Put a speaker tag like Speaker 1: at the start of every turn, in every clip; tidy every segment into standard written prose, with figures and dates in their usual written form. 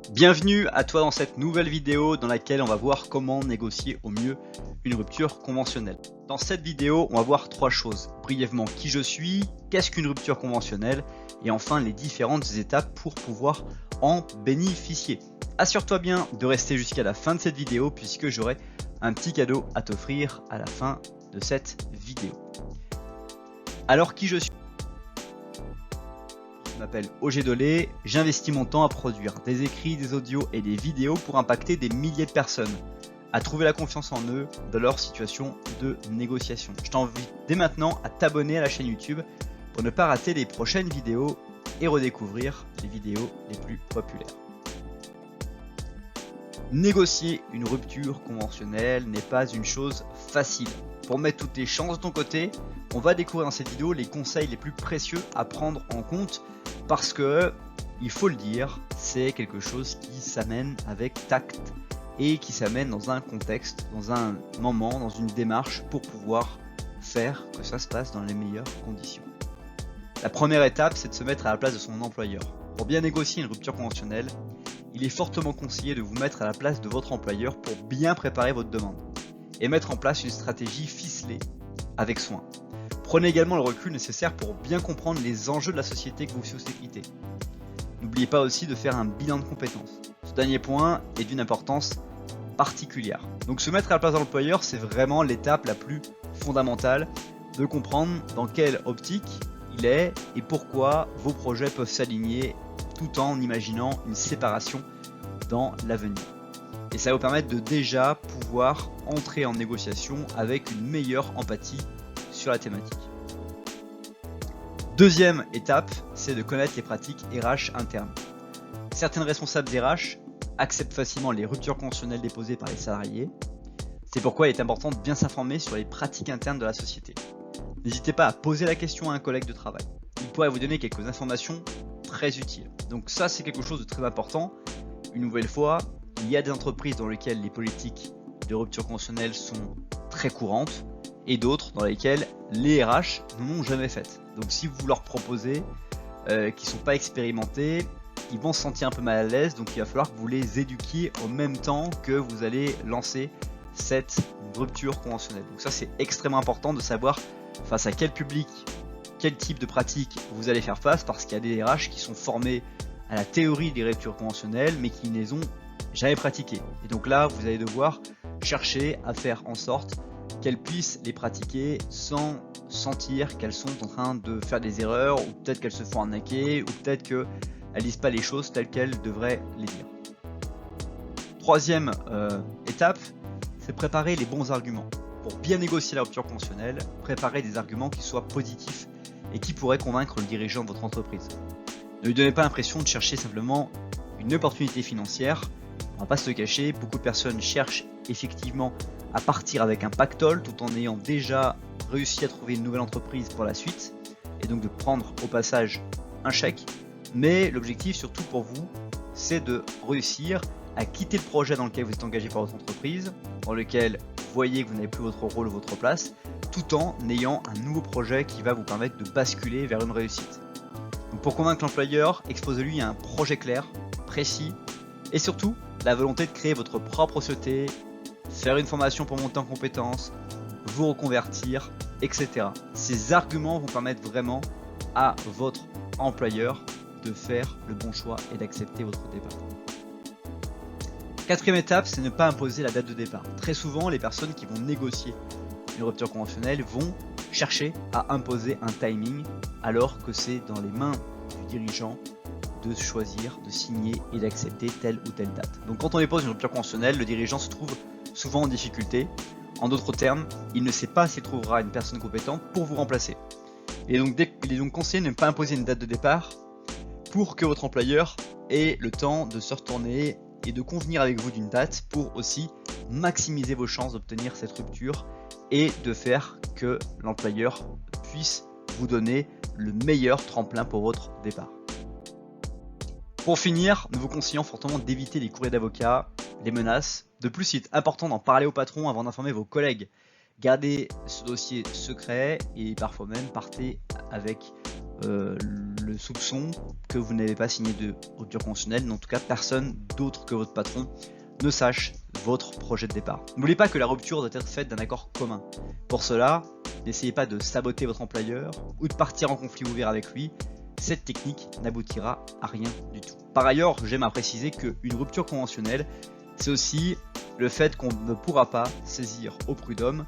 Speaker 1: Bienvenue à toi dans cette nouvelle vidéo dans laquelle on va voir comment négocier au mieux une rupture conventionnelle. Dans cette vidéo, on va voir trois choses. Brièvement, qui je suis, qu'est-ce qu'une rupture conventionnelle et enfin les différentes étapes pour pouvoir en bénéficier. Assure-toi bien de rester jusqu'à la fin de cette vidéo puisque j'aurai un petit cadeau à t'offrir à la fin de cette vidéo. Alors qui je suis ? Je m'appelle Ogé Dolé, j'investis mon temps à produire des écrits, des audios et des vidéos pour impacter des milliers de personnes à trouver la confiance en eux dans leur situation de négociation. Je t'invite dès maintenant à t'abonner à la chaîne YouTube pour ne pas rater les prochaines vidéos et redécouvrir les vidéos les plus populaires. Négocier une rupture conventionnelle n'est pas une chose facile. Pour mettre toutes les chances de ton côté, on va découvrir dans cette vidéo les conseils les plus précieux à prendre en compte parce que, il faut le dire, c'est quelque chose qui s'amène avec tact et qui s'amène dans un contexte, dans un moment, dans une démarche pour pouvoir faire que ça se passe dans les meilleures conditions. La première étape, c'est de se mettre à la place de son employeur. Pour bien négocier une rupture conventionnelle, il est fortement conseillé de vous mettre à la place de votre employeur pour bien préparer votre demande et mettre en place une stratégie ficelée avec soin. Prenez également le recul nécessaire pour bien comprendre les enjeux de la société que vous souhaitez quitter. N'oubliez pas aussi de faire un bilan de compétences. Ce dernier point est d'une importance particulière. Donc se mettre à la place de l'employeur, c'est vraiment l'étape la plus fondamentale de comprendre dans quelle optique il est et pourquoi vos projets peuvent s'aligner tout en imaginant une séparation dans l'avenir. Et ça va vous permettre de déjà pouvoir entrer en négociation avec une meilleure empathie sur la thématique. Deuxième étape, c'est de connaître les pratiques RH internes. Certaines responsables d'RH acceptent facilement les ruptures conventionnelles déposées par les salariés. C'est pourquoi il est important de bien s'informer sur les pratiques internes de la société. N'hésitez pas à poser la question à un collègue de travail. Il pourrait vous donner quelques informations très utiles. Donc ça, c'est quelque chose de très important. Une nouvelle fois, il y a des entreprises dans lesquelles les politiques de rupture conventionnelle sont très courantes et d'autres dans lesquelles les RH n'en ont jamais fait. Donc si vous leur proposez qu'ils ne sont pas expérimentés, ils vont se sentir un peu mal à l'aise, donc il va falloir que vous les éduquiez en même temps que vous allez lancer cette rupture conventionnelle. Donc ça, c'est extrêmement important de savoir face à quel public, quel type de pratique vous allez faire face, parce qu'il y a des RH qui sont formés à la théorie des ruptures conventionnelles mais qui ne les ont jamais pratiquées. Et donc là, vous allez devoir chercher à faire en sorte qu'elles puissent les pratiquer sans sentir qu'elles sont en train de faire des erreurs, ou peut-être qu'elles se font arnaquer, ou peut-être qu'elles ne disent pas les choses telles qu'elles devraient les dire. Troisième étape, c'est préparer les bons arguments. Pour bien négocier la rupture conventionnelle, préparez des arguments qui soient positifs et qui pourraient convaincre le dirigeant de votre entreprise. Ne lui donnez pas l'impression de chercher simplement une opportunité financière. On va pas se le cacher, beaucoup de personnes cherchent effectivement à partir avec un pactole tout en ayant déjà réussi à trouver une nouvelle entreprise pour la suite et donc de prendre au passage un chèque. Mais l'objectif surtout pour vous, c'est de réussir à quitter le projet dans lequel vous êtes engagé par votre entreprise, dans lequel vous voyez que vous n'avez plus votre rôle ou votre place, tout en ayant un nouveau projet qui va vous permettre de basculer vers une réussite. Donc pour convaincre l'employeur, exposez-lui un projet clair, précis, et surtout la volonté de créer votre propre société, faire une formation pour monter en compétences, vous reconvertir, etc. Ces arguments vont permettre vraiment à votre employeur de faire le bon choix et d'accepter votre départ. Quatrième étape, c'est ne pas imposer la date de départ. Très souvent, les personnes qui vont négocier une rupture conventionnelle vont chercher à imposer un timing alors que c'est dans les mains du dirigeant de choisir, de signer et d'accepter telle ou telle date. Donc quand on dépose une rupture conventionnelle, le dirigeant se trouve souvent en difficulté. En d'autres termes, il ne sait pas s'il trouvera une personne compétente pour vous remplacer. Et donc il est donc conseillé de ne pas imposer une date de départ pour que votre employeur ait le temps de se retourner et de convenir avec vous d'une date pour aussi maximiser vos chances d'obtenir cette rupture et de faire que l'employeur puisse vous donner le meilleur tremplin pour votre départ. Pour finir, nous vous conseillons fortement d'éviter les courriers d'avocats, les menaces. De plus, il est important d'en parler au patron avant d'informer vos collègues. Gardez ce dossier secret et parfois même partez avec le le soupçon que vous n'avez pas signé de rupture conventionnelle, mais en tout cas personne d'autre que votre patron ne sache votre projet de départ. N'oubliez pas que la rupture doit être faite d'un accord commun. Pour cela, n'essayez pas de saboter votre employeur ou de partir en conflit ouvert avec lui. Cette technique n'aboutira à rien du tout. Par ailleurs, j'aime à préciser qu'une rupture conventionnelle, c'est aussi le fait qu'on ne pourra pas saisir au prud'homme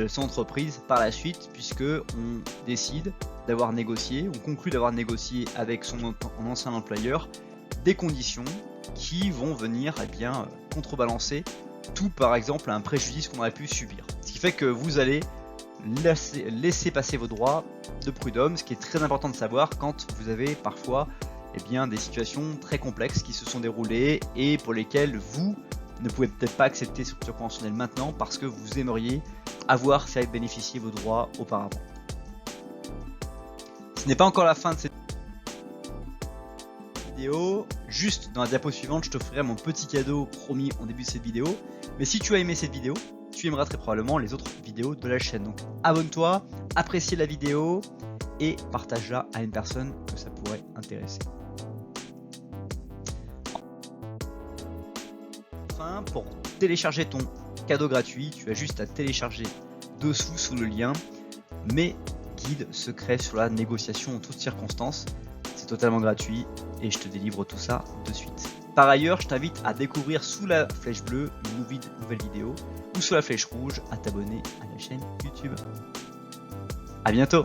Speaker 1: son entreprise par la suite, puisque on décide d'avoir négocié, on conclut d'avoir négocié avec son ancien employeur des conditions qui vont venir contrebalancer tout, par exemple, un préjudice qu'on aurait pu subir. Ce qui fait que vous allez laisser passer vos droits de prud'homme, ce qui est très important de savoir quand vous avez parfois des situations très complexes qui se sont déroulées et pour lesquelles vous ne pouvez peut-être pas accepter cette rupture conventionnelle maintenant parce que vous aimeriez avoir fait bénéficier vos droits auparavant. Ce n'est pas encore la fin de cette vidéo. Juste dans la diapo suivante, je t'offrirai mon petit cadeau promis en début de cette vidéo. Mais si tu as aimé cette vidéo, tu aimeras très probablement les autres vidéos de la chaîne. Donc abonne-toi, apprécie la vidéo et partage-la à une personne que ça pourrait intéresser. Enfin, pour télécharger ton cadeau gratuit, tu as juste à télécharger dessous sous le lien mes guides secrets sur la négociation en toutes circonstances. C'est totalement gratuit et je te délivre tout ça de suite. Par ailleurs, je t'invite à découvrir sous la flèche bleue une nouvelle vidéo ou sous la flèche rouge à t'abonner à la chaîne YouTube. À bientôt!